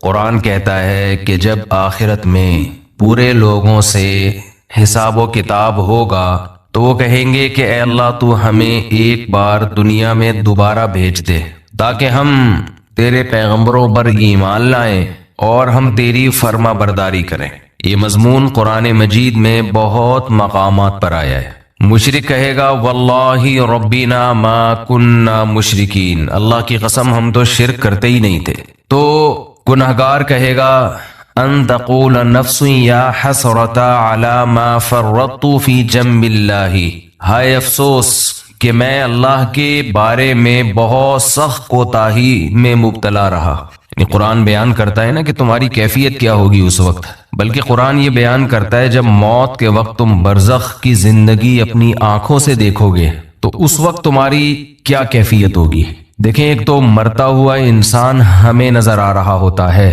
قرآن کہتا ہے کہ جب آخرت میں پورے لوگوں سے حساب و کتاب ہوگا تو وہ کہیں گے کہ اے اللہ تو ہمیں ایک بار دنیا میں دوبارہ بھیج دے تاکہ ہم تیرے پیغمبروں پر ایمان لائیں اور ہم تیری فرما برداری کریں۔ یہ مضمون قرآن مجید میں بہت مقامات پر آیا ہے۔ مشرک کہے گا واللہ ربنا ما کننا مشرکین، اللہ کی قسم ہم تو شرک کرتے ہی نہیں تھے۔ تو گنہگار کہے گا ان تقول نفس یا حسرتا علی ما فرطت فی جنب اللہ، ہائے افسوس کہ میں اللہ کے بارے میں بہت سخت کوتاہی میں مبتلا رہا۔ یعنی قرآن بیان کرتا ہے نا کہ تمہاری کیفیت کیا ہوگی اس وقت، بلکہ قرآن یہ بیان کرتا ہے جب موت کے وقت تم برزخ کی زندگی اپنی آنکھوں سے دیکھو گے تو اس وقت تمہاری کیا کیفیت ہوگی۔ دیکھیں، ایک تو مرتا ہوا انسان ہمیں نظر آ رہا ہوتا ہے،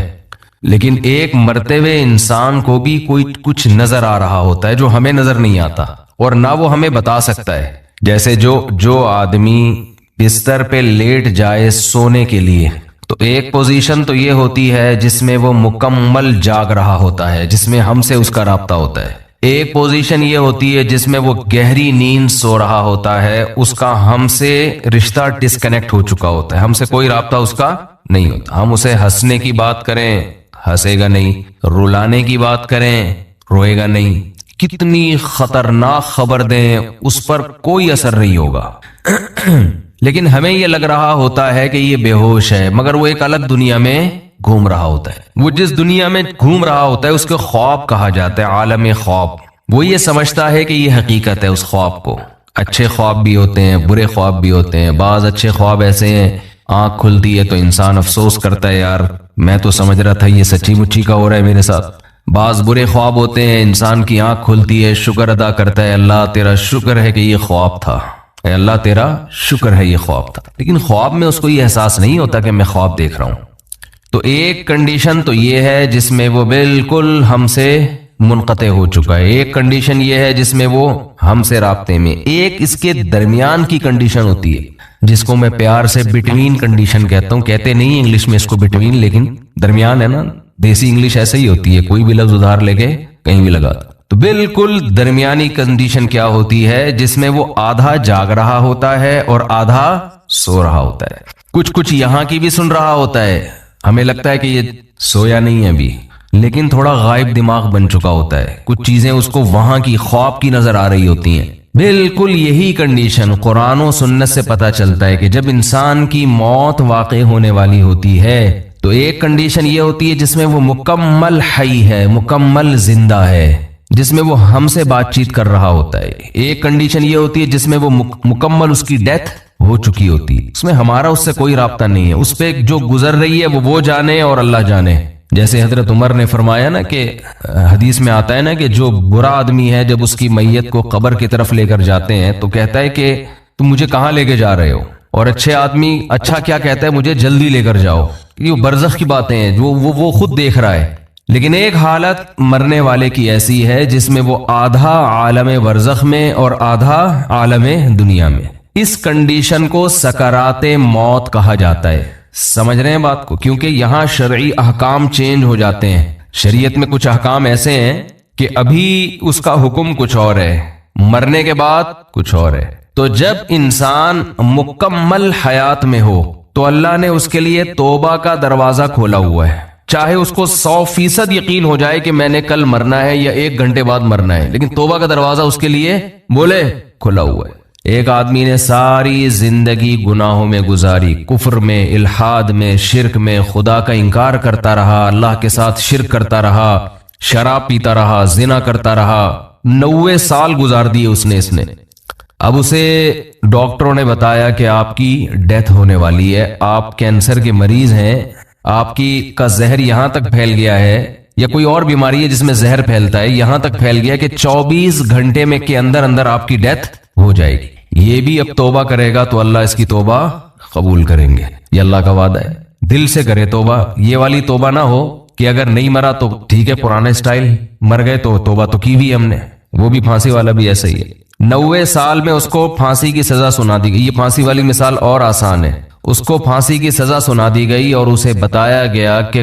لیکن ایک مرتے ہوئے انسان کو بھی کوئی کچھ نظر آ رہا ہوتا ہے جو ہمیں نظر نہیں آتا اور نہ وہ ہمیں بتا سکتا ہے۔ جیسے جو آدمی بستر پہ لیٹ جائے سونے کے لیے تو ایک پوزیشن تو یہ ہوتی ہے جس میں وہ مکمل جاگ رہا ہوتا ہے، جس میں ہم سے اس کا رابطہ ہوتا ہے۔ ایک پوزیشن یہ ہوتی ہے جس میں وہ گہری نیند سو رہا ہوتا ہے، اس کا ہم سے رشتہ ڈسکنیکٹ ہو چکا ہوتا ہے، ہم سے کوئی رابطہ اس کا نہیں ہوتا۔ ہم اسے ہنسنے کی بات کریں ہنسے گا نہیں، رلانے کی بات کریں روئے گا نہیں، کتنی خطرناک خبر دیں اس پر کوئی اثر نہیں ہوگا۔ لیکن ہمیں یہ لگ رہا ہوتا ہے کہ یہ بے ہوش ہے، مگر وہ ایک الگ دنیا میں گھوم رہا ہوتا ہے۔ وہ جس دنیا میں گھوم رہا ہوتا ہے اس کو خواب کہا جاتا ہے، عالم خواب۔ وہ یہ سمجھتا ہے کہ یہ حقیقت ہے اس خواب کو۔ اچھے خواب بھی ہوتے ہیں، برے خواب بھی ہوتے ہیں۔ بعض اچھے خواب ایسے ہیں آنکھ کھلتی ہے تو انسان افسوس کرتا ہے یار میں تو سمجھ رہا تھا یہ سچی مچی کا ہو رہا ہے میرے ساتھ۔ بعض برے خواب ہوتے ہیں، انسان کی آنکھ کھلتی ہے، شکر ادا کرتا ہے اللہ تیرا شکر ہے کہ یہ خواب تھا، اے اللہ تیرا شکر ہے یہ خواب تھا۔ لیکن خواب میں اس کو یہ احساس نہیں ہوتا کہ میں خواب دیکھ رہا ہوں۔ تو ایک کنڈیشن تو یہ ہے جس میں وہ بالکل ہم سے منقطع ہو چکا ہے، ایک کنڈیشن یہ ہے جس میں وہ ہم سے رابطے میں، ایک اس کے درمیان کی کنڈیشن ہوتی ہے جس کو میں پیار سے بٹوین کنڈیشن کہتا ہوں۔ کہتے نہیں انگلش میں اس کو بٹوین، لیکن درمیان ہے نا، دیسی انگلش ایسے ہی ہوتی ہے، کوئی بھی لفظ ادھار لے کے کہیں بھی لگا تو بالکل درمیانی کنڈیشن کیا ہوتی ہے جس میں وہ آدھا جاگ رہا ہوتا ہے اور آدھا سو رہا ہوتا ہے۔ کچھ یہاں کی بھی سن رہا ہوتا ہے، ہمیں لگتا ہے کہ یہ سویا نہیں ہے ابھی، لیکن تھوڑا غائب دماغ بن چکا ہوتا ہے، کچھ چیزیں اس کو وہاں کی خواب کی نظر آ رہی ہوتی ہیں۔ بالکل یہی کنڈیشن قرآن و سنت سے پتہ چلتا ہے کہ جب انسان کی موت واقع ہونے والی ہوتی ہے تو ایک کنڈیشن یہ ہوتی ہے جس میں وہ مکمل حی ہے، مکمل زندہ ہے، جس میں وہ ہم سے بات چیت کر رہا ہوتا ہے۔ ایک کنڈیشن یہ ہوتی ہے جس میں وہ مکمل اس کی ڈیتھ ہو چکی ہوتی ہے، اس میں ہمارا اس سے کوئی رابطہ نہیں ہے، اس پہ جو گزر رہی ہے وہ جانے اور اللہ جانے۔ جیسے حضرت عمر نے فرمایا نا کہ حدیث میں آتا ہے نا کہ جو برا آدمی ہے جب اس کی میت کو قبر کی طرف لے کر جاتے ہیں تو کہتا ہے کہ تم مجھے کہاں لے کے جا رہے ہو، اور اچھے آدمی اچھا کیا کہتا ہے مجھے جلدی لے کر جاؤ۔ یہ برزخ کی باتیں ہیں جو وہ خود دیکھ رہا ہے۔ لیکن ایک حالت مرنے والے کی ایسی ہے جس میں وہ آدھا عالم برزخ میں اور آدھا عالم دنیا میں۔ اس کنڈیشن کو سکرات موت کہا جاتا ہے۔ سمجھ رہے ہیں بات کو؟ کیونکہ یہاں شرعی احکام چینج ہو جاتے ہیں۔ شریعت میں کچھ احکام ایسے ہیں کہ ابھی اس کا حکم کچھ اور ہے، مرنے کے بعد کچھ اور ہے۔ تو جب انسان مکمل حیات میں ہو تو اللہ نے اس کے لیے توبہ کا دروازہ کھولا ہوا ہے، چاہے اس کو 100% یقین ہو جائے کہ میں نے کل مرنا ہے یا 1 گھنٹے بعد مرنا ہے، لیکن توبہ کا دروازہ اس کے لیے بولے کھلا ہوا ہے۔ ایک آدمی نے ساری زندگی گناہوں میں گزاری، کفر میں، الحاد میں، شرک میں، خدا کا انکار کرتا رہا، اللہ کے ساتھ شرک کرتا رہا، شراب پیتا رہا، زنا کرتا رہا، 90 سال گزار دیے اس نے۔ اب اسے ڈاکٹروں نے بتایا کہ آپ کی ڈیتھ ہونے والی ہے، آپ کینسر کے مریض ہیں، آپ کا زہر یہاں تک پھیل گیا ہے، یا کوئی اور بیماری ہے جس میں زہر پھیلتا ہے، یہاں تک پھیل گیا کہ 24 گھنٹے میں کے اندر آپ کی ڈیتھ ہو جائے گی۔ یہ بھی اب توبہ کرے گا تو اللہ اس کی توبہ قبول کریں گے، یہ اللہ کا وعدہ ہے۔ دل سے کرے توبہ، یہ والی توبہ نہ ہو کہ اگر نہیں مرا تو ٹھیک ہے پرانا سٹائل، مر گئے تو توبہ تو کی بھی ہم نے۔ وہ بھی پھانسی والا بھی ایسا ہی ہے، 90 سال میں اس کو پھانسی کی سزا سنا دی گئی۔ یہ پھانسی والی مثال اور آسان ہے، اس کو پھانسی کی سزا سنا دی گئی اور اسے بتایا گیا کہ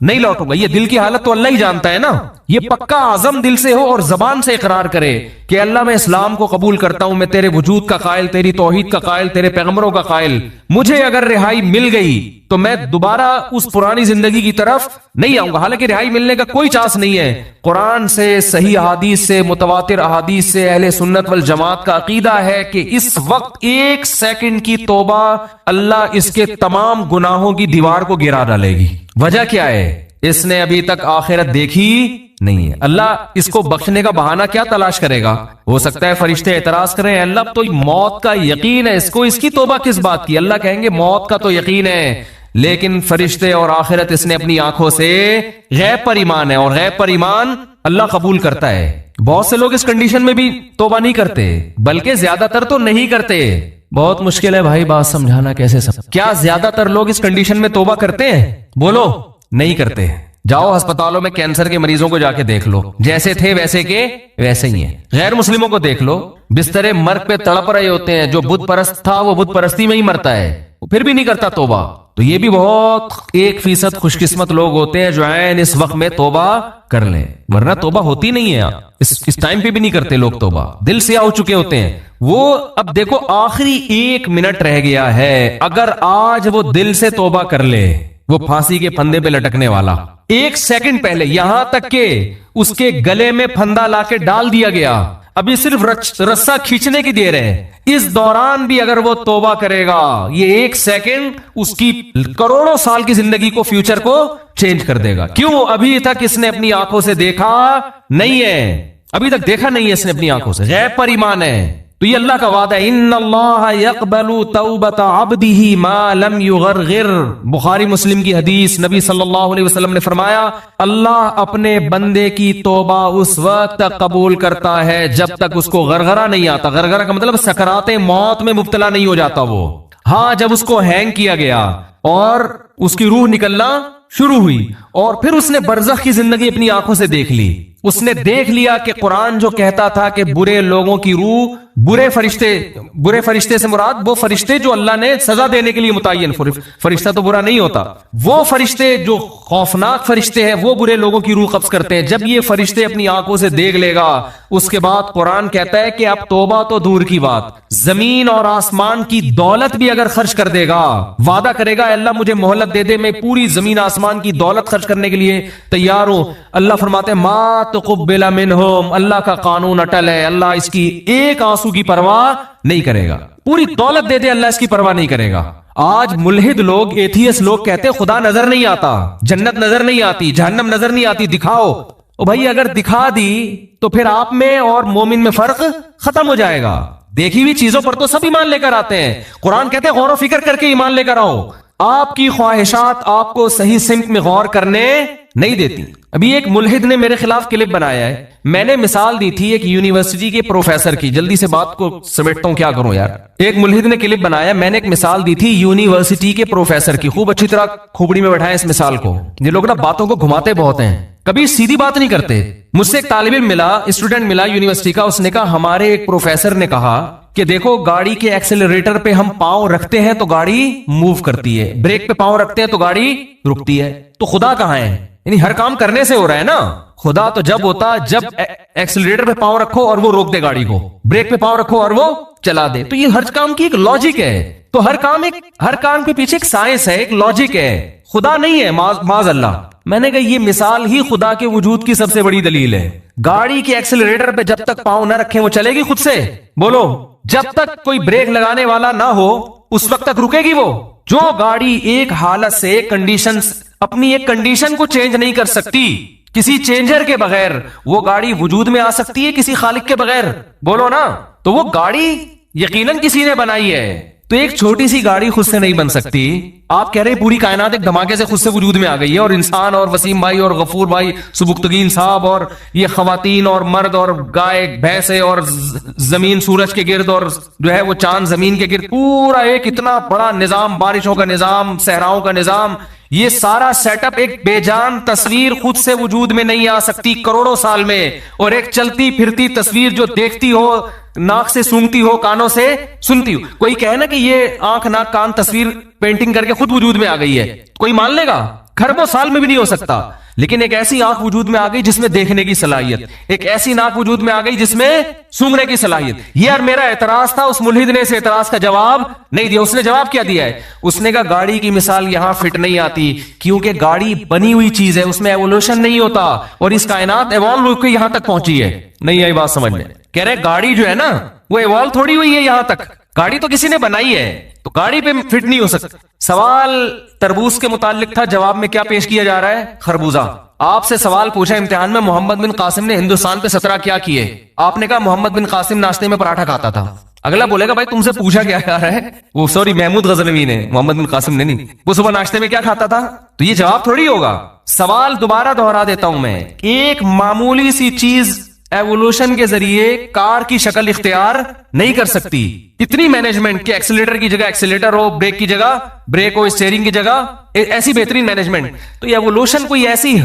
نہیں لوٹوں گا. یہ دل کی حالت تو اللہ ہی جانتا ہے نا. یہ پکا عزم دل سے ہو اور زبان سے اقرار کرے کہ اللہ میں اسلام کو قبول کرتا ہوں, میں تیرے وجود کا قائل, تیری توحید کا قائل, تیرے پیغمبروں کا قائل. مجھے اگر رہائی مل گئی تو میں دوبارہ اس پرانی زندگی کی طرف نہیں آؤں گا. حالانکہ رہائی ملنے کا کوئی چانس نہیں ہے. قرآن سے, صحیح احادیث سے, متواتر احادیث سے اہل سنت والجماعت کا عقیدہ ہے کہ اس وقت ایک سیکنڈ کی توبہ اللہ اس کے تمام گناہوں کی دیوار کو گرا ڈالے گی. وجہ کیا ہے؟ اس نے ابھی تک آخرت دیکھی نہیں ہے. اللہ اس کو بخشنے کا بہانہ کیا تلاش کرے گا؟ ہو سکتا ہے فرشتے اعتراض کریں, اللہ اب تو موت کا یقین ہے, اس کو اس کی توبہ کس بات کی؟ اللہ کہیں گے موت کا تو یقین ہے, لیکن فرشتے اور آخرت اس نے اپنی آنکھوں سے غیب پر ایمان ہے, اور غیب پر ایمان اللہ قبول کرتا ہے. بہت سے لوگ اس کنڈیشن میں بھی توبہ نہیں کرتے, بلکہ زیادہ تر تو نہیں کرتے. بہت مشکل ہے بھائی بات سمجھانا کیسے کیا زیادہ تر لوگ اس کنڈیشن میں توبہ کرتے ہیں؟ بولو, نہیں کرتے. جاؤ ہسپتالوں میں کینسر کے مریضوں کو جا کے دیکھ لو, جیسے تھے ویسے کے ویسے ہی ہیں. غیر مسلموں کو دیکھ لو, بسترے مرگ پہ تڑپ رہے ہوتے ہیں. جو بت پرست تھا وہ بت پرستی میں ہی مرتا ہے, وہ پھر بھی نہیں کرتا توبہ. تو یہ بھی بہت 1% خوش قسمت لوگ ہوتے ہیں جو عین اس وقت میں توبہ کر لیں, ورنہ توبہ ہوتی نہیں ہے. اس ٹائم پہ بھی نہیں کرتے لوگ توبہ, دل سے ہو چکے ہوتے ہیں وہ. اب دیکھو آخری 1 منٹ رہ گیا ہے, اگر آج وہ دل سے توبہ کر لے, وہ پھانسی کے پھندے پہ لٹکنے والا 1 سیکنڈ پہلے, یہاں تک کہ اس کے گلے میں پھندا لا کے ڈال دیا گیا, ابھی صرف رسا کھینچنے کی دیر ہے, اس دوران بھی اگر وہ توبہ کرے گا, یہ 1 سیکنڈ اس کی کروڑوں سال کی زندگی کو, فیوچر کو چینج کر دے گا. کیوں؟ ابھی تک اس نے اپنی آنکھوں سے دیکھا نہیں ہے, ابھی تک دیکھا نہیں ہے اس نے اپنی آنکھوں سے, غیب پر ایمان ہے. تو یہ اللہ کا وعدہ ہے, ان اللہ یقبل توبۃ عبدہ ما لم یغرغر. بخاری مسلم کی حدیث, نبی صلی اللہ علیہ وسلم نے فرمایا اللہ اپنے بندے کی توبہ اس وقت تک قبول کرتا ہے جب تک اس کو غرغرہ نہیں آتا. غرغرہ کا مطلب سکرات موت میں مبتلا نہیں ہو جاتا وہ. ہاں, جب اس کو ہینگ کیا گیا اور اس کی روح نکلنا شروع ہوئی, اور پھر اس نے برزخ کی زندگی اپنی آنکھوں سے دیکھ لی, اس نے دیکھ لیا کہ قرآن جو کہتا تھا کہ برے لوگوں کی روح, برے فرشتے سے مراد وہ فرشتے جو اللہ نے سزا دینے کے لیے متعین, فرشتہ تو برا نہیں ہوتا, وہ فرشتے جو خوفناک فرشتے ہیں وہ برے لوگوں کی روح قبض کرتے ہیں. جب یہ فرشتے اپنی آنکھوں سے دیکھ لے گا, اس کے بعد قرآن کہتا ہے کہ اب توبہ تو دور کی بات, زمین اور آسمان کی دولت بھی اگر خرچ کر دے گا, وعدہ کرے گا اللہ مجھے مہلت دے دے, میں پوری زمین آسمان کی دولت خرچ کرنے کے لیے تیار ہوں. اللہ فرماتے ہیں ما تقبل منہم, اللہ کا قانون اٹل ہے, اللہ اس کی ایک آنسو کی پرواہ نہیں کرے گا. پوری دولت دے دے اللہ اس کی پرواہ نہیں کرے گا. آج ملحد لوگ, ایتھیس لوگ کہتے خدا نظر نہیں آتا, جنت نظر نہیں آتی, جہنم نظر نہیں آتی, دکھاؤ. او بھائی اگر دکھا دی تو پھر آپ میں اور مومن میں فرق ختم ہو جائے گا. دیکھی ہوئی چیزوں پر تو سب ایمان لے کر آتے ہیں. قرآن کہتے ہیں غور و فکر کر کے ایمان لے کر آؤ. آپ کی خواہشات آپ کو صحیح سمت میں غور کرنے نہیں دیتی. ابھی ایک ملحد نے میرے خلاف کلپ بنایا ہے, میں نے مثال دی تھی ایک یونیورسٹی کے پروفیسر کی, جلدی سے بات کو سمیٹتا ہوں, کیا کروں یار. ایک ملحد نے کلپ بنایا, میں نے ایک مثال دی تھی یونیورسٹی کے پروفیسر کی, خوب اچھی طرح کھوپڑی میں بٹھائیں اس مثال کو. یہ لوگ نا باتوں کو گھماتے بہت ہیں, کبھی سیدھی بات نہیں کرتے. مجھ سے ایک طالب علم ملا, اسٹوڈنٹ ملا یونیورسٹی کا, اس نے کہا ہمارے ایک پروفیسر نے کہا کہ دیکھو گاڑی کے ایکسیلریٹر پہ ہم پاؤں رکھتے ہیں تو گاڑی موو کرتی ہے, بریک پہ پاؤں رکھتے ہیں تو گاڑی رکتی ہے. تو خدا کہاں ہے؟ یعنی ہر کام کرنے سے ہو رہا ہے نا. خدا تو جب ہوتا جب ایکسیلریٹر پہ پاؤں رکھو اور وہ روک دے گاڑی کو, بریک پہ پاؤں رکھو اور وہ چلا دے. تو یہ ہر کام کی ایک لاجک ہے. تو ہر کام کے پیچھے ایک سائنس ہے, ایک لاجک ہے. خدا نہیں ہے معاذ اللہ. میں نے کہا یہ مثال ہی خدا کے وجود کی سب سے بڑی دلیل ہے. گاڑی کے ایکسیلریٹر پہ جب تک پاؤں نہ رکھیں وہ چلے گی خود سے؟ بولو. جب تک کوئی بریک لگانے والا نہ ہو اس وقت تک رکے گی وہ. جو گاڑی ایک حالت سے اپنی ایک کنڈیشن کو چینج نہیں کر سکتی کسی چینجر کے بغیر, وہ گاڑی وجود میں آ سکتی ہے کسی خالق کے بغیر؟ بولو نا. تو وہ گاڑی یقیناً کسی نے بنائی ہے. تو ایک چھوٹی سی گاڑی خود سے نہیں بن سکتی. آپ کہہ رہے پوری کائنات ایک دھماکے سے خود سے وجود میں آ گئی ہے, اور انسان اور وسیم بھائی اور غفور بھائی, سبکتگین صاحب اور یہ خواتین اور مرد اور گائے بھینسے اور زمین سورج کے گرد اور جو ہے وہ چاند زمین کے گرد, پورا ایک اتنا بڑا نظام, بارشوں کا نظام, صحراؤں کا نظام, یہ سارا سیٹ اپ ایک بے جان تصویر خود سے وجود میں نہیں آ سکتی کروڑوں سال میں. اور ایک چلتی پھرتی تصویر جو دیکھتی ہو ناک سے سونگتی ہو، کانوں سے سنتی ہو. کوئی کہے نا کہ یہ آنکھ ناک کان تصویر پینٹنگ کر کے خود وجود میں آ گئی ہے، کوئی مان لے گا؟ کھربوں سال میں بھی نہیں ہو سکتا. لیکن ایک ایسی آنکھ وجود میں آ گئی جس میں دیکھنے کی صلاحیت، ایک ایسی ناک وجود میں آ گئی جس میں سونگنے کی صلاحیت. یہ اور میرا اعتراض تھا، اس ملحد نے اس اعتراض کا جواب نہیں دیا. اس نے جواب کیا دیا ہے؟ اس نے کہا گاڑی کی مثال یہاں فٹ نہیں آتی، کیونکہ گاڑی بنی ہوئی چیز ہے، اس میں ایوولوشن نہیں ہوتا، اور اس کائنات ایوالو ہو کے یہاں تک پہنچی ہے. نہیں آئی بات سمجھ میں؟ کہہ رہے گاڑی جو ہے نا وہ ایوالو تھوڑی ہوئی ہے یہاں تک، گاڑی تو کسی نے بنائی ہے، تو گاڑی پہ فٹ نہیں ہو سکتا. سوال تربوز کے متعلق تھا، جواب میں کیا پیش کیا جا رہا ہے؟ خربوزہ. آپ سے سوال پوچھا امتحان میں، محمد بن قاسم نے ہندوستان پہ 17 کیا کیے؟ آپ نے کہا محمد بن قاسم ناشتے میں پراٹھا کھاتا تھا. اگلا بولے گا بھائی تم سے پوچھا کیا جا رہا ہے؟ وہ سوری محمود غزنوی نے، محمد بن قاسم نے نہیں. وہ صبح ناشتے میں کیا کھاتا تھا؟ تو یہ جواب تھوڑی ہوگا. سوال دوبارہ دہرا دیتا ہوں میں، ایک معمولی سی چیز ایوولوشن کے ذریعے کار کی شکل اختیار نہیں کر سکتی. اتنی مینجمنٹ کہ ایکسیلیٹر کی جگہ ایکسیلیٹر ہو، بریک کی جگہ بریک ہو، اسٹیئرنگ کی جگہ ایسی بہترین مینجمنٹ. تو یہ ایوولوشن کوئی ایسی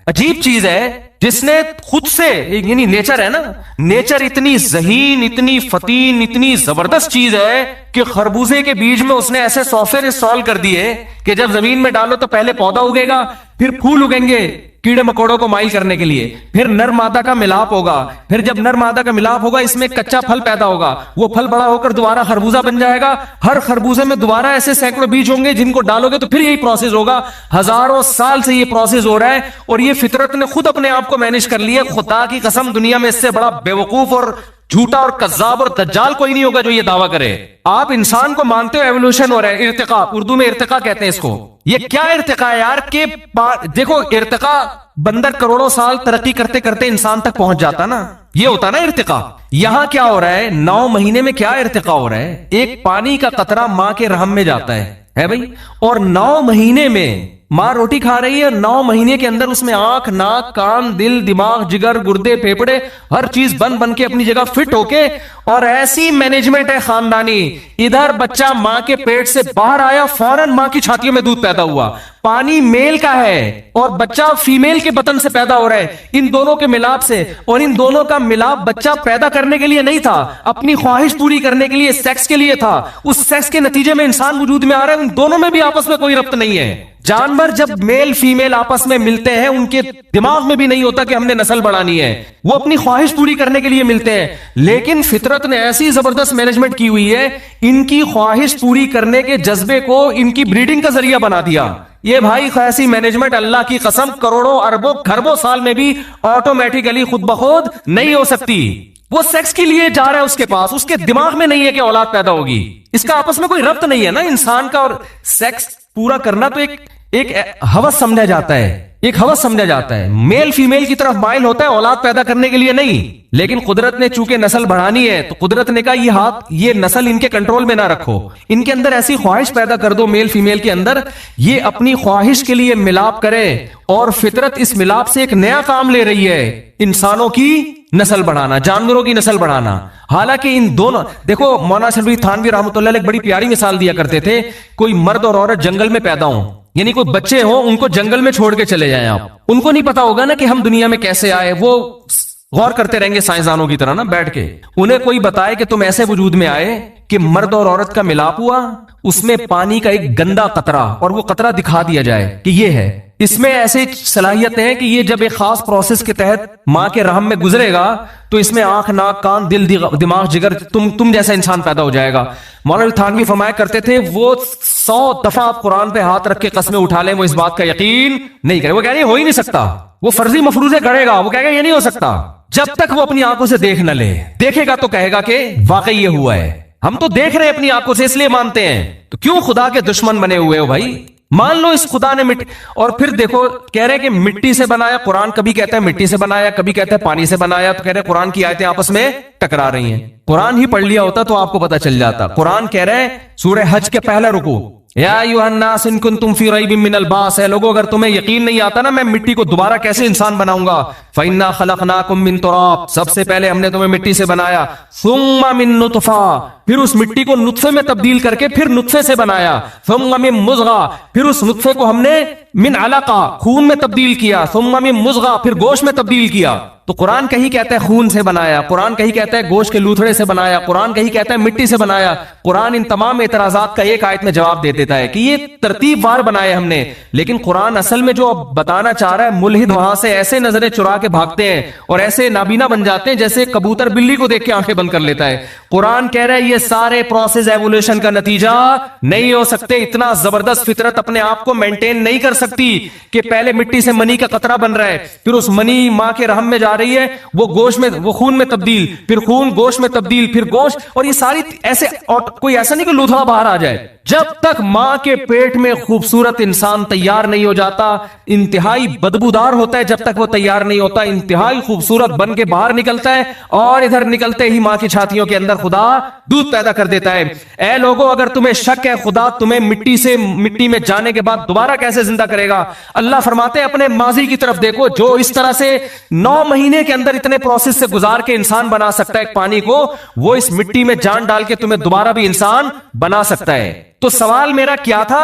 عجیب چیز ہے جس نے خود سے، یعنی نیچر ہے نا، نیچر اتنی ذہین، اتنی فتین، اتنی زبردست چیز ہے کہ خربوزے کے بیج میں اس نے ایسے سافٹ ویئر انسٹال کر دیے کہ جب زمین میں ڈالو تو پہلے پودا اگے گا، پھر پھول اگیں گے کیڑے مکوڑوں کو مائل کرنے کے لیے، پھر نر مادہ کا ملاپ ہوگا، پھر جب نر مادہ کا ملاپ ہوگا اس میں کچا پھل پیدا ہوگا، وہ پھل بڑا ہو کر دوبارہ خربوزہ بن جائے گا. ہر خربوزے میں دوبارہ ایسے سینکڑوں بیج ہوں گے جن کو ڈالو گے تو پھر یہی پروسیس ہوگا. ہزاروں سال سے یہ پروسیس ہو رہا ہے، اور یہ فطرت نے خود اپنے آپ کو مینج کر لیا. خدا کی قسم دنیا میں اس سے بڑا بیوقوف اور جھوٹا اور کذاب اور دجال کوئی نہیں ہوگا جو یہ دعویٰ کرے. آپ انسان کو مانتے ہو ایوولوشن ہو رہا ہے، ارتقاء، اردو میں ارتقاء کہتے ہیں اس کو. یہ کیا ارتقاء ہے یار؟ کہ دیکھو ارتقاء، بندر کروڑوں سال ترقی کرتے کرتے انسان تک پہنچ جاتا نا، یہ ہوتا نا ارتقاء. یہاں کیا ہو رہا ہے؟ 9 مہینے میں کیا ارتقاء ہو رہا ہے؟ ایک پانی کا قطرہ ماں کے رحم میں جاتا ہے بھائی، اور 9 مہینے میں ماں روٹی کھا رہی ہے، 9 مہینے کے اندر اس میں آنکھ، ناک، کان، دل، دماغ، جگر، گردے، پھیپھڑے، ہر چیز بن کے اپنی جگہ فٹ ہو کے، اور ایسی مینجمنٹ ہے خاندانی. ادھر بچہ ماں کے پیٹ سے باہر آیا، فوراً ماں کی چھاتیوں میں دودھ پیدا ہوا. پانی میل کا ہے اور بچہ فیمیل کے بطن سے پیدا ہو رہا ہے، ان دونوں کے ملاپ سے. اور ان دونوں کا ملاپ بچہ پیدا کرنے کے لیے نہیں تھا، اپنی خواہش پوری کرنے کے لیے، سیکس کے لیے تھا. اس سیکس کے نتیجے میں انسان وجود میں آ رہا ہے. ان دونوں میں بھی آپس میں کوئی ربط نہیں ہے. جانور جب میل فیمیل آپس میں ملتے ہیں ان کے دماغ میں بھی نہیں ہوتا کہ ہم نے نسل بڑھانی ہے، وہ اپنی خواہش پوری کرنے کے لیے ملتے ہیں. لیکن فطرت نے ایسی زبردست مینجمنٹ کی ہوئی ہے، ان کی خواہش پوری کرنے کے جذبے کو ان کی بریڈنگ کا ذریعہ بنا دیا. یہ بھائی ایسی مینجمنٹ اللہ کی قسم کروڑوں اربوں کھربوں سال میں بھی آٹومیٹیکلی خود بخود نہیں ہو سکتی. وہ سیکس کے لیے جا رہا ہے، اس کے پاس، اس کے دماغ میں نہیں ہے کہ اولاد پیدا ہوگی. اس کا آپس میں کوئی ربط نہیں ہے نا انسان کا. اور سیکس پورا کرنا تو ایک ہوس سمجھا جاتا ہے، ایک ہوس سمجھا جاتا ہے. میل فیمیل کی طرف مائل ہوتا ہے اولاد پیدا کرنے کے لیے نہیں. لیکن قدرت نے چونکہ نسل بڑھانی ہے تو قدرت نے کہا یہ نسل ان کے کنٹرول میں نہ رکھو، ان کے اندر ایسی خواہش پیدا کر دو میل فیمیل کے اندر، یہ اپنی خواہش کے لیے ملاپ کرے. اور فطرت اس ملاپ سے ایک نیا کام لے رہی ہے، انسانوں کی نسل بڑھانا، جانوروں کی نسل بڑھانا. حالانکہ ان دونوں، دیکھو مولانا شفیع تھانوی رحمۃ اللہ علیہ ایک بڑی پیاری مثال دیا کرتے تھے. کوئی مرد اور عورت جنگل میں پیدا ہوں، یعنی کوئی بچے ہوں، ان کو جنگل میں چھوڑ کے چلے جائیں آپ، ان کو نہیں پتا ہوگا نا کہ ہم دنیا میں کیسے آئے. وہ غور کرتے رہیں گے سائنسدانوں کی طرح نا بیٹھ کے. انہیں کوئی بتائے کہ تم ایسے وجود میں آئے کہ مرد اور عورت کا ملاپ ہوا، اس میں پانی کا ایک گندا قطرہ، اور وہ قطرہ دکھا دیا جائے کہ یہ ہے. اس میں ایسے صلاحیتیں ہیں کہ یہ جب ایک خاص پروسیس کے تحت ماں کے رحم میں گزرے گا تو اس میں آنکھ، ناک، کان، دل، دماغ، جگر، تم جیسا انسان پیدا ہو جائے گا. مولانا تھانوی فرمایا کرتے تھے وہ 100 دفعہ آپ قرآن پہ ہاتھ رکھ کے قسمیں اٹھا لیں وہ اس بات کا یقین نہیں کرے. وہ کہہ رہے ہو ہی نہیں سکتا. وہ فرضی مفروضے گڑے گا، وہ کہے گا یہ نہیں ہو سکتا. جب تک وہ اپنی آنکھوں سے دیکھ نہ لے، دیکھے گا تو کہے گا کہ واقعی یہ ہوا ہے. ہم تو دیکھ رہے ہیں اپنی آنکھوں سے، اس لیے مانتے ہیں. تو کیوں خدا کے دشمن بنے ہوئے ہو بھائی؟ مان لو اس خدا نے مٹی، اور پھر دیکھو کہہ رہے کہ مٹی سے بنایا. قرآن کبھی کہتا ہے مٹی سے بنایا، کبھی کہتا ہے پانی سے بنایا. تو کہہ رہے قرآن کی آیتیں آپس میں ٹکرا رہی ہیں. قرآن ہی پڑھ لیا ہوتا تو آپ کو پتا چل جاتا. قرآن کہہ رہے سورہ حج کے پہلا رکوع، یا ایھا الناس ان کنتم فی ریب من البعث، ہے لوگوں اگر تمہیں یقین نہیں آتا نا میں مٹی کو دوبارہ کیسے انسان بناؤں گا، فإنا خلقناکم من تراب، سب سے پہلے ہم نے تمہیں مٹی سے بنایا، ثم من نطفہ، پھر اس مٹی کو نطفے میں تبدیل کر کے پھر نطفے سے بنایا، ثم من مضغہ، پھر اس نطفے کو ہم نے من علقہ خون میں تبدیل کیا، ثم من مضغہ پھر گوشت میں تبدیل کیا۔ تو قرآن کہیں کہتا ہے خون سے بنایا، قرآن کہیں کہتا ہے گوشت کے لوتھڑے سے بنایا، قرآن کہیں کہتا ہے مٹی سے بنایا۔ قرآن ان تمام اعتراضات کا ایک آیت میں جواب دے دیتا ہے کہ یہ ترتیب وار بنائے ہم نے، لیکن قرآن اصل میں جو بتانا چاہ رہا ہے، ملحد وہاں سے ایسے نظریں چرا کے بھاگتے ہیں اور ایسے نابینا بن جاتے ہیں جیسے کبوتر بلی کو دیکھ کے آنکھیں بند کر لیتا ہے۔ قرآن کہہ رہا ہے یہ سارے پروسیس ایوولوشن کا نتیجہ نہیں ہو سکتے، اتنا زبردست فطرت اپنے آپ کو مینٹین نہیں کر سکتی کہ پہلے مٹی سے منی کا قطرہ بن رہا ہے، پھر اس منی ماں کے رحم میں جا رہی ہے، وہ گوشت میں، وہ خون میں تبدیل، پھر خون گوشت میں تبدیل، پھر گوشت، اور یہ ساری ایسے، اور کوئی ایسا نہیں کہ لوتھڑا باہر آ جائے۔ جب تک ماں کے پیٹ میں خوبصورت انسان تیار نہیں ہو جاتا، انتہائی بدبودار ہوتا ہے، جب تک وہ تیار نہیں ہوتا انتہائی خوبصورت بن کے باہر نکلتا ہے، اور ادھر نکلتے ہی ماں کی چھاتیوں کے اندر خدا دودھ پیدا کر دیتا ہے۔ اے لوگوں، اگر تمہیں شک ہے خدا تمہیں مٹی میں جانے کے بعد دوبارہ کیسے زندہ کرے گا، اللہ فرماتے ہیں اپنے ماضی کی طرف دیکھو، جو اس طرح سے 9 مہینے کے اندر اتنے پروسیس سے گزار کے انسان بنا سکتا ہے ایک پانی کو، وہ اس مٹی میں جان ڈال کے تمہیں دوبارہ بھی انسان بنا سکتا ہے۔ تو سوال میرا کیا تھا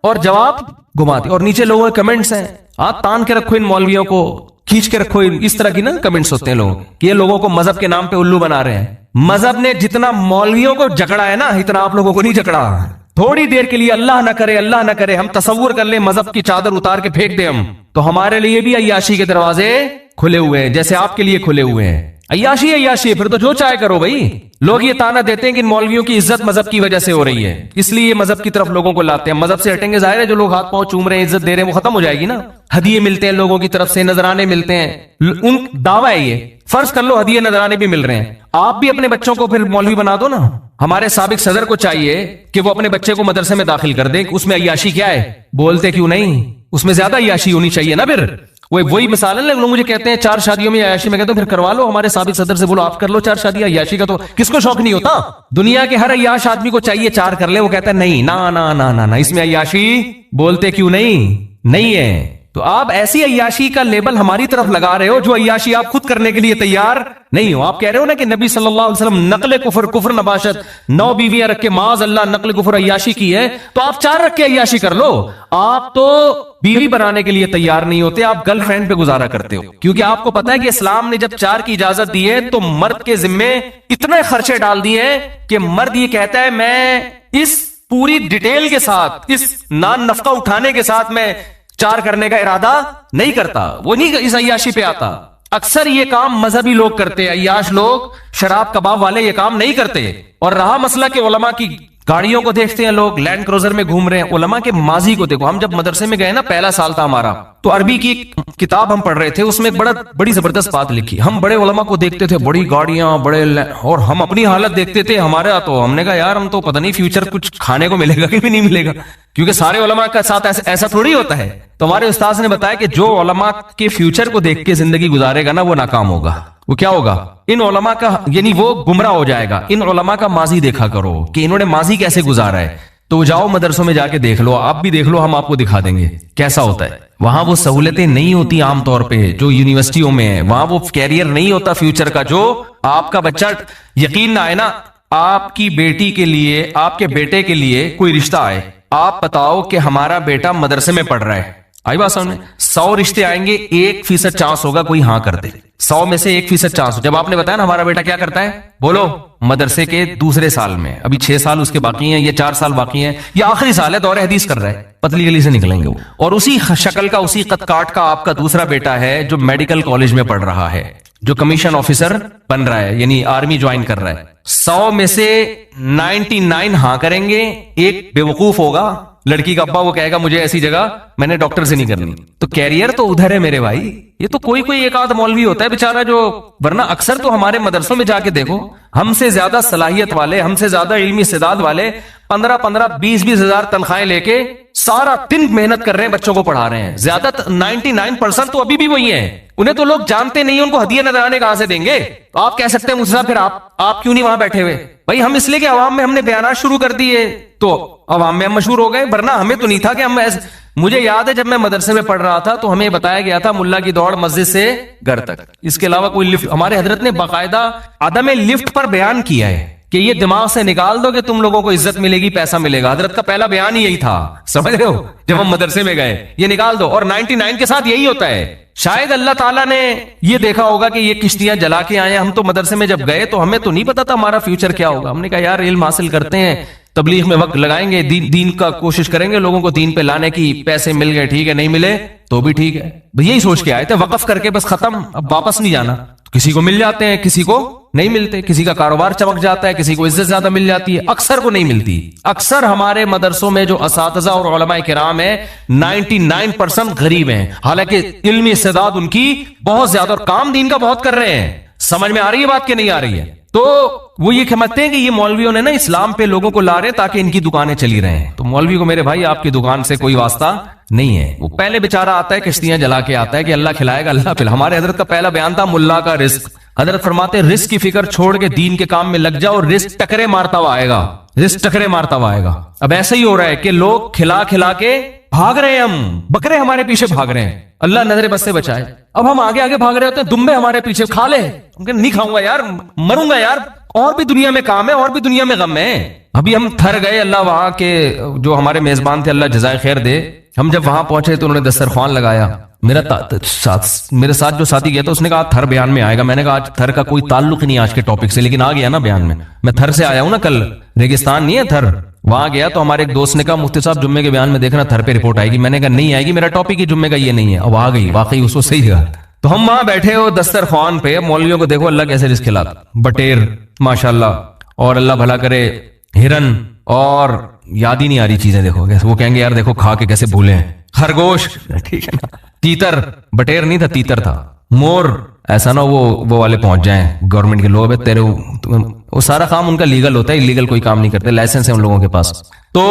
اور جواب گھما دیا، اور نیچے لوگوں کے کمنٹس ہیں، ہاتھ تان کے رکھو ان مولویوں کو، کھینچ کے رکھو، اس طرح کی نا کمنٹس ہوتے ہیں لوگوں کہ یہ لوگوں کو مذہب کے نام پہ الو بنا رہے ہیں۔ مذہب نے جتنا مولویوں کو جکڑا ہے نا، اتنا آپ لوگوں کو نہیں جکڑا۔ تھوڑی دیر کے لیے اللہ نہ کرے ہم تصور کر لیں مذہب کی چادر اتار کے پھینک دیں ہم، تو ہمارے لیے بھی عیاشی کے دروازے کھلے ہوئے ہیں جیسے آپ کے لیے کھلے ہوئے ہیں۔ عیاشی پھر تو جو چاہے کرو بھائی۔ لوگ یہ تانا دیتے ہیں کہ ان مولویوں کی عزت مذہب کی وجہ سے ہو رہی ہے، اس لیے یہ مذہب کی طرف لوگوں کو لاتے ہیں۔ مذہب سے ہٹیں گے، ظاہر ہے جو لوگ ہاتھ پاؤں چوم رہے ہیں، عزت دے رہے ہیں، وہ ختم ہو جائے گی نا۔ ہدیے ملتے ہیں لوگوں کی طرف سے، نذرانے ملتے ہیں، ان دعویٰ ہے یہ، فرض کر لو ہدیے نذرانے بھی مل رہے ہیں، آپ بھی اپنے بچوں کو پھر مولوی بنا دو نا۔ ہمارے سابق صدر کو چاہیے کہ وہ اپنے بچے کو مدرسے میں داخل کر دیں، اس میں عیاشی کیا ہے، بولتے کیوں نہیں، اس میں زیادہ عیاشی ہونی چاہیے نا۔ پھر وہی مثال ہے، لوگ مجھے کہتے ہیں 4 شادیوں میں عیاشی، میں کہتا ہوں پھر کروا لو، ہمارے سابق صدر سے بولو آپ کر لو 4 شادیاں۔ عیاشی کا تو کس کو شوق نہیں ہوتا، دنیا کے ہر عیاش آدمی کو چاہیے 4 کر لے، وہ کہتا ہے نہیں، نا اس میں عیاشی، بولتے کیوں نہیں ہے۔ تو آپ ایسی عیاشی کا لیبل ہماری طرف لگا رہے ہو جو عیاشی آپ خود کرنے کے لیے تیار نہیں ہو۔ آپ کہہ رہے ہو نا کہ نبی صلی اللہ علیہ وسلم نقل کفر نباشت، 9 بیویاں رکھ کے معاذ اللہ نقل کفر عیاشی کی ہے، تو آپ 4 رکھ کے عیاشی کر لو۔ آپ تو بیوی بنانے کے لیے تیار نہیں ہوتے، آپ گرل فرینڈ پہ گزارا کرتے ہو، کیونکہ آپ کو پتا ہے کہ اسلام نے جب 4 کی اجازت دی ہے تو مرد کے ذمے اتنے خرچے ڈال دیے ہیں کہ مرد یہ کہتا ہے میں اس پوری ڈیٹیل کے ساتھ، اس نان نفقہ اٹھانے کے ساتھ میں 4 کرنے کا ارادہ نہیں کرتا، وہ نہیں اس عیاشی پہ آتا۔ اکثر یہ کام مذہبی لوگ کرتے ہیں، عیاش لوگ، شراب کباب والے یہ کام نہیں کرتے۔ اور رہا مسئلہ کہ علماء کی گاڑیوں کو دیکھتے ہیں لوگ، لینڈ کروزر میں گھوم رہے ہیں، علماء کے ماضی کو دیکھو۔ ہم جب مدرسے میں گئے نا، پہلا سال تھا ہمارا، تو عربی کی کتاب ہم پڑھ رہے تھے، اس میں بڑی زبردست بات لکھی۔ ہم بڑے علماء کو دیکھتے تھے، بڑی گاڑیاں، بڑے، اور ہم اپنی حالت دیکھتے تھے ہمارا، تو ہم نے کہا یار ہم تو پتہ نہیں فیوچر کچھ کھانے کو ملے گا کہ بھی نہیں ملے گا، کیونکہ سارے علماء کا ساتھ ایسا تھوڑی ہوتا ہے۔ تو ہمارے استاذ نے بتایا کہ جو علماء کے فیوچر کو دیکھ کے زندگی گزارے گا نا، وہ ناکام ہوگا۔ وہ کیا ہوگا؟ ان علماء کا، یعنی وہ گمراہ ہو جائے گا۔ ان علماء کا ماضی دیکھا کرو کہ انہوں نے ماضی کیسے گزارا ہے، تو جاؤ مدرسوں میں جا کے دیکھ لو، آپ بھی دیکھ لو، ہم آپ کو دکھا دیں گے کیسا ہوتا ہے۔ وہاں وہ سہولتیں نہیں ہوتی عام طور پہ جو یونیورسٹیوں میں ہے، وہاں وہ کیریئر نہیں ہوتا فیوچر کا، جو آپ کا بچہ، یقین نہ آئے نا، آپ کی بیٹی کے لیے، آپ کے بیٹے کے لیے کوئی رشتہ آئے، آپ بتاؤ کہ ہمارا بیٹا مدرسے میں پڑھ رہا ہے، آئی بات سمجھ میں؟ 100 رشتے آئیں گے، 1% چانس ہوگا کوئی ہاں کر دے، 100 میں سے 1% چانس۔ جب آپ نے بتایا نا ہمارا بیٹا کیا کرتا ہے، بولو مدرسے کے دوسرے سال میں، ابھی 6 سال اس کے باقی ہیں، یا 4 سال باقی ہیں، یا آخری سال ہے، دور حدیث کر رہا ہے، پتلی گلی سے نکلیں گے وہ۔ اور اسی شکل کا، اسی قد کاٹ کا آپ کا دوسرا بیٹا ہے جو میڈیکل کالج میں پڑھ رہا ہے، جو کمیشن آفیسر بن رہا ہے، یعنی آرمی جوائن کر رہا ہے۔ 100 میں سے 99 ہاں کریں گے، ایک بے وقوف ہوگا، لڑکی کا ابا، وہ کہے گا مجھے ایسی جگہ میں نے ڈاکٹر سے نہیں کرنی۔ تو کیریئر تو ادھر ہے میرے بھائی، یہ تو کوئی ایک آدھ مولوی ہوتا ہے بیچارہ جو، ورنہ اکثر تو ہمارے مدرسوں میں جا کے دیکھو، ہم سے زیادہ صلاحیت والے، ہم سے زیادہ علمی استعداد والے 15 20 ہزار تنخواہیں لے کے سارا دن محنت کر رہے ہیں، بچوں کو پڑھا رہے ہیں۔ زیادہ 99% تو ابھی بھی وہی ہیں، انہیں تو لوگ جانتے نہیں، ان کو ہدیے نذرانے کہاں سے دیں گے؟ تو آپ کہہ سکتے ہیں مجھ سے پھر آپ کیوں نہیں وہاں بیٹھے ہوئے؟ بھائی ہم اس لیے کہ عوام میں ہم نے بیانات شروع کر دیے تو عوام میں ہم مشہور ہو گئے، ورنہ ہمیں تو نہیں تھا کہ ہم مجھے یاد ہے جب میں مدرسے میں پڑھ رہا تھا تو ہمیں بتایا گیا تھا ملا کی دوڑ مسجد سے گھر تک، اس کے علاوہ کوئی لفٹ، ہمارے حضرت نے باقاعدہ عدم لفٹ پر بیان کیا ہے کہ یہ دماغ سے نکال دو کہ تم لوگوں کو عزت ملے گی، پیسہ ملے گا. حضرت کا پہلا بیان ہی یہی تھا، سمجھ رہے ہو؟ جب ہم مدرسے میں گئے یہ نکال دو. اور 99 کے ساتھ یہی ہوتا ہے. شاید اللہ تعالیٰ نے یہ دیکھا ہوگا کہ یہ کشتیاں جلا کے آئے. ہم تو مدرسے میں جب گئے تو ہمیں تو نہیں پتا تھا ہمارا فیوچر کیا ہوگا. ہم نے کہا یار علم حاصل کرتے ہیں، تبلیغ میں وقت لگائیں گے، دین کا کوشش کریں گے لوگوں کو دین پہ لانے کی. پیسے مل گئے ٹھیک ہے، نہیں ملے تو بھی ٹھیک ہے. یہی سوچ کے آئے تھے، وقف کر کے بس ختم، اب واپس نہیں جانا. کسی کو مل جاتے ہیں، کسی کو نہیں ملتے. کسی کا کاروبار چمک جاتا ہے، کسی کو عزت زیادہ مل جاتی ہے، اکثر کو نہیں ملتی. اکثر ہمارے مدرسوں میں جو اساتذہ اور علماء کرام ہیں 99% غریب ہیں، حالانکہ علمی استعداد ان کی بہت زیادہ اور کام دین کا بہت کر رہے ہیں. سمجھ میں آ رہی ہے بات کہ نہیں آ رہی ہے؟ تو وہ یہ سمجھتے ہیں کہ یہ مولویوں نے نا اسلام پہ لوگوں کو لا رہے تاکہ ان کی دکانیں چلی رہے ہیں. تو مولوی کو میرے بھائی آپ کی دکان سے کوئی واسطہ نہیں ہے. وہ پہلے بیچارہ آتا ہے کشتیاں جلا کے آتا ہے کہ اللہ کھلائے گا اللہ پھر. ہمارے حضرت کا پہلا بیان تھا ملا کا رزق. حضرت فرماتے ہیں رزق کی فکر چھوڑ کے دین کے کام میں لگ جاؤ اور رزق ٹکرے مارتا ہوا آئے گا. رزق ٹکرے مارتا ہوا آئے گا. اب ایسا ہی ہو رہا ہے کہ لوگ کھلا کھلا کے بھاگ رہے ہیں، ہم بکرے ہمارے پیچھے بھاگ رہے ہیں. اللہ نظر بس سے بچائے. اب ہم آگے آگے بھاگ رہے ہوتے ہیں، دمبے ہمارے پیچھے کھا لے. نہیں کھاؤں گا یار، مروں گا یار، اور بھی دنیا میں کام ہے، اور بھی دنیا میں غم ہے. ابھی ہم تھر گئے. اللہ وہاں کے جو ہمارے میزبان تھے اللہ جزائے خیر دے، ہم جب وہاں پہنچے تو انہوں نے دسترخوان لگایا. میرے ساتھ جو ساتھی گیا تھا اس نے کہا تھر بیان میں آئے گا. میں نے کہا آج تھر کا کوئی تعلق نہیں آج کے ٹاپک سے، لیکن آ گیا نا بیان میں. میں تھر سے آیا ہوں نا، کل ریگستان نہیں ہے تھر، وہاں گیا تو ہمارے ایک دوست نے کہا مفتی صاحب جمعے کے بیان میں دیکھنا تھر پہ رپورٹ آئے گی. میں نے کہا نہیں آئے گی، میرا ٹاپک ہی جمعے کا یہ نہیں ہے. اب آ گئی واقعی، اس کو صحیح کہا. تو ہم وہاں بیٹھے ہو دسترخوان پہ، مولویوں کو دیکھو اللہ کیسے رزق کھلاتا. بٹیر ماشاءاللہ، اور اللہ بھلا کرے ہرن، اور یاد ہی نہیں آ رہی چیزیں. دیکھو وہ کہیں گے یار دیکھو کھا کے کیسے بھولے ہیں. خرگوش ٹھیک ہے نا، تیتر، بٹیر نہیں تھا تیتر تھا. مور، ایسا نہ وہ والے پہنچ جائیں گورنمنٹ کے لوگ تیرے، وہ سارا کام ان کا لیگل ہوتا ہے، لیگل کوئی کام نہیں کرتے، لائسنس ہے ان لوگوں کے پاس. تو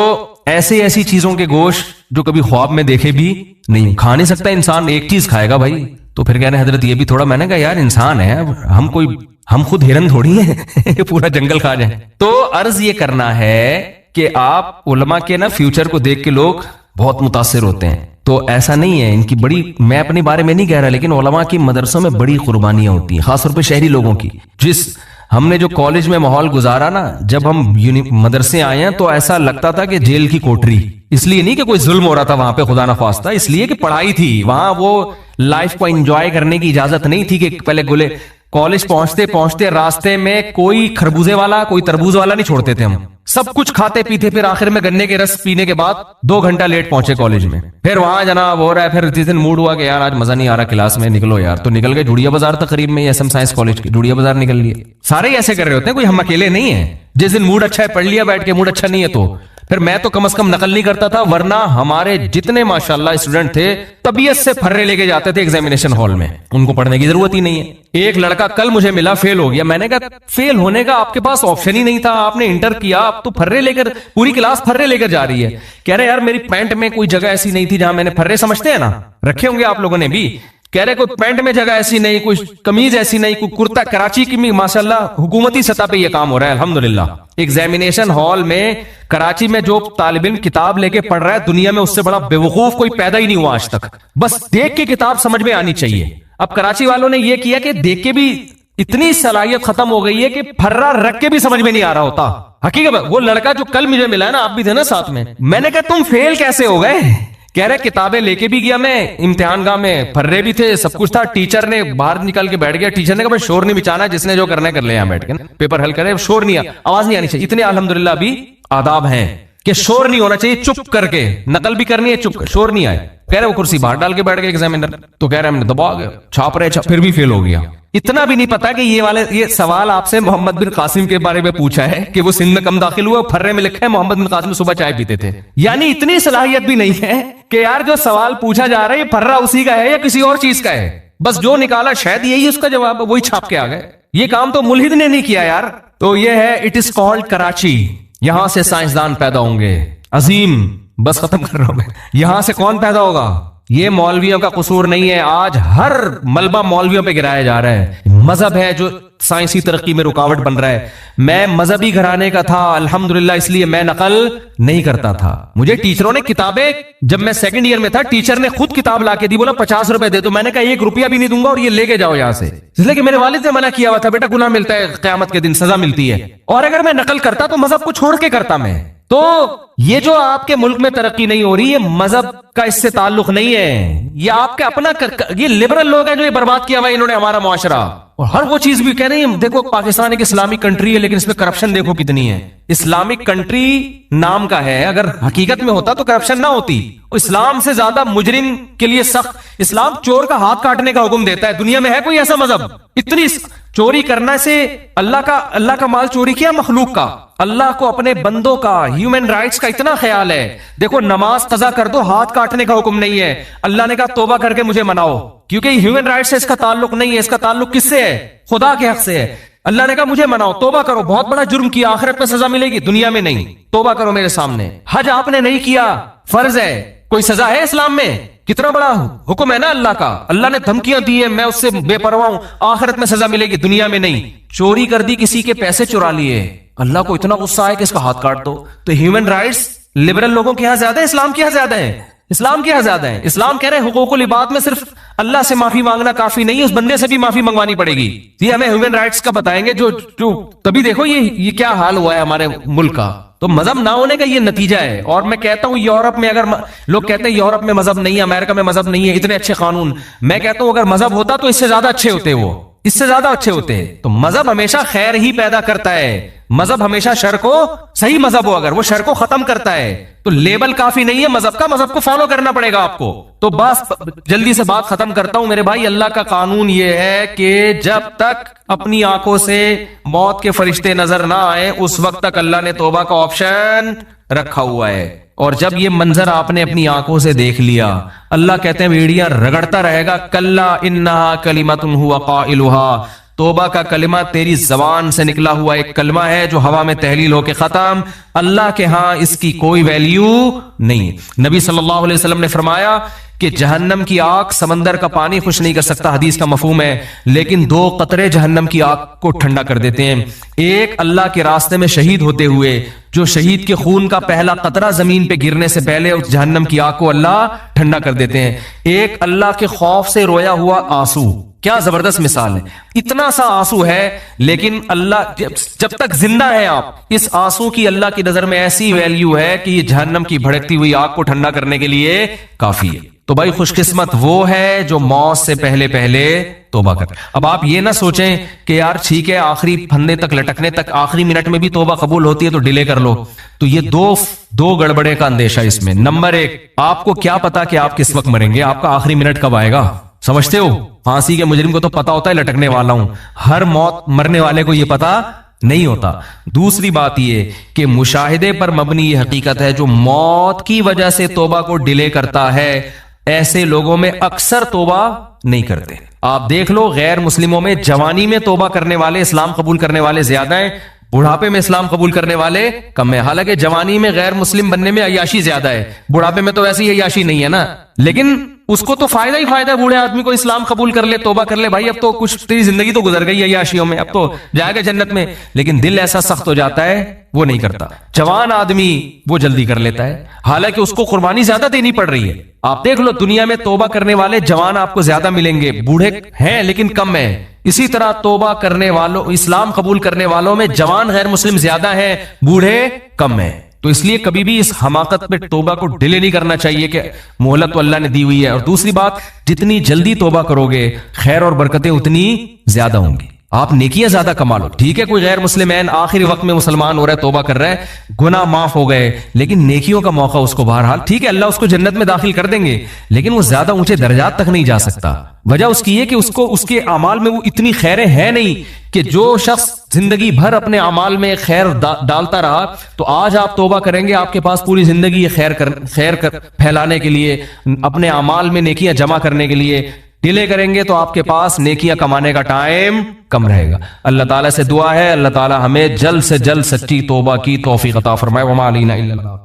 ایسی چیزوں کے گوشت جو کبھی خواب میں دیکھے بھی نہیں، کھا نہیں سکتا انسان. ایک چیز کھائے گا بھائی. تو پھر کہہ رہے ہیں حضرت یہ بھی تھوڑا. میں نے کہا یار انسان ہے، ہم خود ہرن تھوڑی ہیں پورا جنگل کھا جائیں. تو عرض یہ کرنا ہے کہ آپ علماء کے نا فیوچر کو دیکھ کے لوگ بہت متاثر ہوتے ہیں. تو ایسا نہیں ہے، ان کی بڑی، میں اپنے بارے میں نہیں کہہ رہا، لیکن علماء کی مدرسوں میں بڑی قربانیاں ہوتی ہیں، خاص طور پہ شہری لوگوں کی. ہم نے جو کالج میں ماحول گزارا نا، جب ہم مدرسے آئے ہیں تو ایسا لگتا تھا کہ جیل کی کوٹری. اس لیے نہیں کہ کوئی ظلم ہو رہا تھا وہاں پہ خدا نہ خواستہ، اس لیے کہ پڑھائی تھی وہاں. وہ لائف کو انجوائے کرنے کی اجازت نہیں تھی کہ پہلے گلے کالج پہنچتے پہنچتے راستے میں کوئی خربوزے والا کوئی تربوز والا نہیں چھوڑتے تھے. ہم سب کچھ کھاتے پیتے، پھر آخر میں گنے کے رس پینے کے بعد 2 گھنٹہ لیٹ پہنچے کالج میں. پھر وہاں جناب ہو رہا ہے، پھر جس دن موڈ ہوا کہ یار آج مزہ نہیں آ رہا کلاس میں، نکلو یار، تو نکل گئے جھوڑیا بازار تک. قریب میں ایس ایم سائنس کالج کی جھوڑیا بازار نکل لیے. سارے ہی ایسے کر رہے ہوتے ہیں، کوئی ہم اکیلے نہیں ہیں. جس دن موڈ اچھا ہے پڑھ لیا بیٹھ کے، موڈ اچھا نہیں ہے تو پھر میں تو کم از کم نقل نہیں کرتا تھا، ورنہ ہمارے جتنے ماشاءاللہ اسٹوڈنٹ تھے طبیعت سے پھرے لے کے جاتے تھے ایگزامینیشن ہال میں، ان کو پڑھنے کی ضرورت ہی نہیں ہے. ایک لڑکا کل مجھے ملا فیل ہو گیا. میں نے کہا فیل ہونے کا آپ کے پاس آپشن ہی نہیں تھا، آپ نے انٹر کیا، آپ تو پھرے لے کر پوری کلاس پھرے لے کر جا رہی ہے. کہہ رہے یار میری پینٹ میں کوئی جگہ ایسی نہیں تھی جہاں میں نے پھرے، سمجھتے ہیں نا، رکھے ہوں گے آپ لوگوں نے بھی. کہہ رہے کوئی پینٹ میں جگہ ایسی نہیں، کوئی قمیض ایسی نہیں، کوئی کرتا. کراچی کی بھی ماشاءاللہ حکومتی سطح پہ یہ کام ہو رہا ہے الحمدللہ. ایگزامینیشن ہال میں کراچی میں جو طالب علم کتاب لے کے پڑھ رہا ہے، دنیا میں اس سے بڑا بیوقوف کوئی پیدا ہی نہیں ہوا آج تک. بس دیکھ کے کتاب سمجھ میں آنی چاہیے. اب کراچی والوں نے یہ کیا کہ دیکھ کے بھی اتنی صلاحیت ختم ہو گئی ہے کہ پھرا رکھ کے بھی سمجھ میں نہیں آ رہا ہوتا. حقیقت وہ لڑکا جو کل مجھے ملا ہے نا، آپ بھی تھے نا ساتھ میں نے کہا تم فیل کیسے ہو گئے؟ کہہ رہے کتابیں لے کے بھی گیا میں امتحان گاہ میں، پھرے بھی تھے، سب کچھ تھا. ٹیچر نے باہر نکل کے بیٹھ گیا. ٹیچر نے کہا بھائی شور نہیں مچانا، جس نے جو کرنا ہے کر لے، یہاں بیٹھ کے پیپر حل کرے، شور نہیں، آواز نہیں آنی چاہیے. اتنے الحمدللہ بھی آداب ہیں کہ شور نہیں ہونا چاہیے، چپ کر کے نقل بھی کرنی ہے، چپ کر، شور نہیں آئے. کہہ رہے وہ کرسی باہر ڈال کے بیٹھ گئے ایگزامینر. تو کہہ رہے ہم نے دبا گئے، چھاپ رہے، پھر بھی فیل ہو گیا. اتنا بھی نہیں پتا کہ یہ سوال آپ سے محمد بن قاسم کے بارے میں پوچھا ہے کہ وہ سندھ میں کم داخل ہوا، پھرے میں لکھا ہے محمد بن قاسم صبح چائے پیتے تھے. یعنی اتنی صلاحیت بھی نہیں ہے کہ یار جو سوال پوچھا جا رہا ہے یہ پھرا اسی کا ہے یا کسی اور چیز کا ہے. بس جو نکالا شاید یہی اس کا جواب ہے، وہی چھاپ کے آ گئے. یہ کام تو ملحد نے نہیں کیا یار. تو یہ ہے اٹ از کالڈ کراچی. یہاں سے سائنسدان پیدا ہوں گے عظیم. بس ختم کر رہا ہوں میں. یہاں سے کون پیدا ہوگا؟ یہ مولویوں کا قصور نہیں ہے. آج ہر ملبہ مولویوں پہ گرایا جا رہا ہے. مذہب ہے جو سائنسی ترقی میں رکاوٹ بن رہا ہے. میں مذہبی گھرانے کا تھا الحمدللہ، اس لیے میں نقل نہیں کرتا تھا. مجھے ٹیچروں نے کتابیں، جب میں سیکنڈ ایئر میں تھا ٹیچر نے خود کتاب لا کے دی، بولا 50 روپے دے دو. میں نے کہا 1 روپیہ بھی نہیں دوں گا اور یہ لے کے جاؤ یہاں سے، اس لیے کہ میرے والد نے منع کیا ہوا تھا، بیٹا گناہ ملتا ہے، قیامت کے دن سزا ملتی ہے. اور اگر میں نقل کرتا تو مذہب کو چھوڑ کے کرتا میں. تو یہ جو آپ کے ملک میں ترقی نہیں ہو رہی، یہ مذہب کا اس سے تعلق نہیں ہے، یہ آپ کا اپنا یہ لبرل لوگ ہیں جو یہ برباد کیا ہوا ہے انہوں نے ہمارا معاشرہ. اور ہر وہ چیز بھی کہہ رہے ہیں، دیکھو پاکستان ایک اسلامک کنٹری ہے لیکن اس میں کرپشن دیکھو کتنی ہے. اسلامک کنٹری نام کا ہے، اگر حقیقت میں ہوتا تو کرپشن نہ ہوتی. اسلام سے زیادہ مجرم کے لیے سخت، اسلام چور کا ہاتھ کاٹنے کا حکم دیتا ہے. دنیا میں ہے کوئی ایسا مذہب؟ اتنی چوری کرنا سے اللہ کا مال چوری کیا مخلوق کا. اللہ کو اپنے بندوں کا، ہیومن رائٹس کا اتنا خیال ہے. دیکھو نماز قضا کر دو، ہاتھ کاٹنے کا حکم نہیں ہے. اللہ نے کہا توبہ کر کے مجھے مناؤ، کیونکہ ہیومن رائٹس سے اس کا تعلق نہیں ہے، اس کا تعلق کس سے ہے؟ خدا کے حق سے ہے. اللہ نے کہا مجھے مناؤ، توبہ کرو، بہت بڑا جرم کیا، آخرت میں سزا ملے گی، دنیا میں نہیں. توبہ کرو میرے سامنے. حج آپ نے نہیں کیا، فرض ہے، کوئی سزا ہے اسلام میں؟ کتنا بڑا حکم ہے نا اللہ کا. اللہ نے دھمکیاں دی ہیں، میں اس سے بے پرواہ ہوں، آخرت میں سزا ملے گی، دنیا میں نہیں. چوری کر دی، کسی کے پیسے چرا لیے، اللہ کو اتنا غصہ ہے کہ اس کا ہاتھ کاٹ دو. تو ہیومن رائٹس لبرل لوگوں کے یہاں زیادہ ہے، اسلام کے یہاں زیادہ ہے. اسلام کے یہاں زیادہ ہے. اسلام کہہ رہے ہیں حقوق العباد میں صرف اللہ سے معافی مانگنا کافی نہیں ہے، اس بندے سے بھی معافی منگوانی پڑے گی. یہ ہمیں ہیومن رائٹس کا بتائیں گے جو تبھی دیکھو یہ کیا حال ہوا ہے ہمارے ملک کا. تو مذہب نہ ہونے کا یہ نتیجہ ہے. اور میں کہتا ہوں یورپ میں، اگر لوگ کہتے ہیں یورپ میں مذہب نہیں ہے، امریکہ میں مذہب نہیں ہے، اتنے اچھے قانون، میں کہتا ہوں اگر مذہب ہوتا تو اس سے زیادہ اچھے ہوتے، وہ اس سے زیادہ اچھے ہوتے. تو مذہب ہمیشہ خیر ہی پیدا کرتا ہے. مذہب ہمیشہ شر کو، صحیح مذہب ہو اگر، وہ شر کو ختم کرتا ہے. تو لیبل کافی نہیں ہے مذہب کا، مذہب کو فالو کرنا پڑے گا آپ کو. تو بس جلدی سے بات ختم کرتا ہوں میرے بھائی. اللہ کا قانون یہ ہے کہ جب تک اپنی آنکھوں سے موت کے فرشتے نظر نہ آئے اس وقت تک اللہ نے توبہ کا آپشن رکھا ہوا ہے. اور جب یہ منظر آپ نے اپنی آنکھوں سے دیکھ لیا، اللہ کہتے ہیں بیڑیاں رگڑتا رہے گا، کلا انہا کلمۃ ہوا قائلھا، توبہ کا کلمہ تیری زبان سے نکلا ہوا ایک کلمہ ہے جو ہوا میں تحلیل ہو کے ختم. اللہ کے ہاں اس کی کوئی ویلیو نہیں. نبی صلی اللہ علیہ وسلم نے فرمایا کہ جہنم کی آگ سمندر کا پانی خوش نہیں کر سکتا، حدیث کا مفہوم ہے، لیکن 2 قطرے جہنم کی آگ کو ٹھنڈا کر دیتے ہیں. ایک اللہ کے راستے میں شہید ہوتے ہوئے، جو شہید کے خون کا پہلا قطرہ زمین پہ گرنے سے پہلے اس جہنم کی آگ کو اللہ ٹھنڈا کر دیتے ہیں. ایک اللہ کے خوف سے رویا ہوا آنسو. کیا زبردست مثال ہے. اتنا سا آنسو ہے لیکن اللہ جب تک زندہ ہے آپ، اس آنسو کی اللہ کی نظر میں ایسی ویلیو ہے کہ یہ جہنم کی بھڑکتی ہوئی آگ کو ٹھنڈا کرنے کے لیے کافی ہے. تو بھائی خوش قسمت وہ ہے جو موت سے پہلے توبہ کر. اب آپ یہ نہ سوچیں کہ یار ٹھیک ہے آخری پھندے تک لٹکنے تک آخری منٹ میں بھی توبہ قبول ہوتی ہے تو ڈیلے کر لو. تو یہ دو گڑبڑے کا اندیشہ اس میں. نمبر 1، آپ کو کیا پتا کہ آپ کس وقت مریں گے، آپ کا آخری منٹ کب آئے گا؟ سمجھتے ہو؟ پھانسی کے مجرم کو تو پتا ہوتا ہے لٹکنے والا ہوں، ہر موت مرنے والے کو یہ پتا نہیں ہوتا. دوسری بات یہ کہ مشاہدے پر مبنی یہ حقیقت ہے، جو موت کی وجہ سے توبہ کو ڈیلے کرتا ہے ایسے لوگوں میں اکثر توبہ نہیں کرتے. آپ دیکھ لو غیر مسلموں میں جوانی میں توبہ کرنے والے، اسلام قبول کرنے والے زیادہ ہیں، بڑھاپے میں اسلام قبول کرنے والے کم ہیں. حالانکہ جوانی میں غیر مسلم بننے میں عیاشی زیادہ ہے، بڑھاپے میں تو ویسے ہی عیاشی نہیں ہے نا. لیکن اس کو تو فائدہ ہی فائدہ ہے، بوڑھے آدمی کو اسلام قبول کر لے، توبہ کر لے. بھائی اب تو کچھ تیری زندگی تو گزر گئی عیاشیوں میں، اب تو جائے گا جنت میں. لیکن دل ایسا سخت ہو جاتا ہے وہ نہیں کرتا. جوان آدمی وہ جلدی کر لیتا ہے، حالانکہ اس کو قربانی زیادہ دینی پڑ رہی ہے. آپ دیکھ لو دنیا میں توبہ کرنے والے جوان آپ کو زیادہ ملیں گے، بوڑھے ہیں لیکن کم ہیں. اسی طرح توبہ کرنے والوں، اسلام قبول کرنے والوں میں جوان غیر مسلم زیادہ ہیں، بوڑھے کم ہیں. تو اس لیے کبھی بھی اس حماقت پہ توبہ کو ڈیلے نہیں کرنا چاہیے کہ مہلت تو اللہ نے دی ہوئی ہے. اور دوسری بات، جتنی جلدی توبہ کرو گے خیر اور برکتیں اتنی زیادہ ہوں گی، آپ نیکیاں زیادہ کما لو. ٹھیک ہے کوئی غیر مسلم آخری وقت میں مسلمان ہو رہا ہے، توبہ کر رہا ہے، گناہ معاف ہو گئے، لیکن نیکیوں کا موقع اس کو بہرحال ٹھیک ہے اللہ اس کو جنت میں داخل کر دیں گے، لیکن وہ زیادہ اونچے درجات تک نہیں جا سکتا. وجہ اس کی یہ کہ اس کے اعمال میں وہ اتنی خیریں ہیں نہیں کہ جو شخص زندگی بھر اپنے اعمال میں خیر ڈالتا رہا تو آج آپ توبہ کریں گے، آپ کے پاس پوری زندگی خیر پھیلانے کے لیے، اپنے اعمال میں نیکیاں جمع کرنے کے لیے ڈیلے کریں گے تو آپ کے پاس نیکیاں کمانے کا ٹائم کم رہے گا. اللہ تعالیٰ سے دعا ہے اللہ تعالیٰ ہمیں جلد سے جلد سچی توبہ کی توفیق عطا فرمائے. وما علینا الا البلاغ.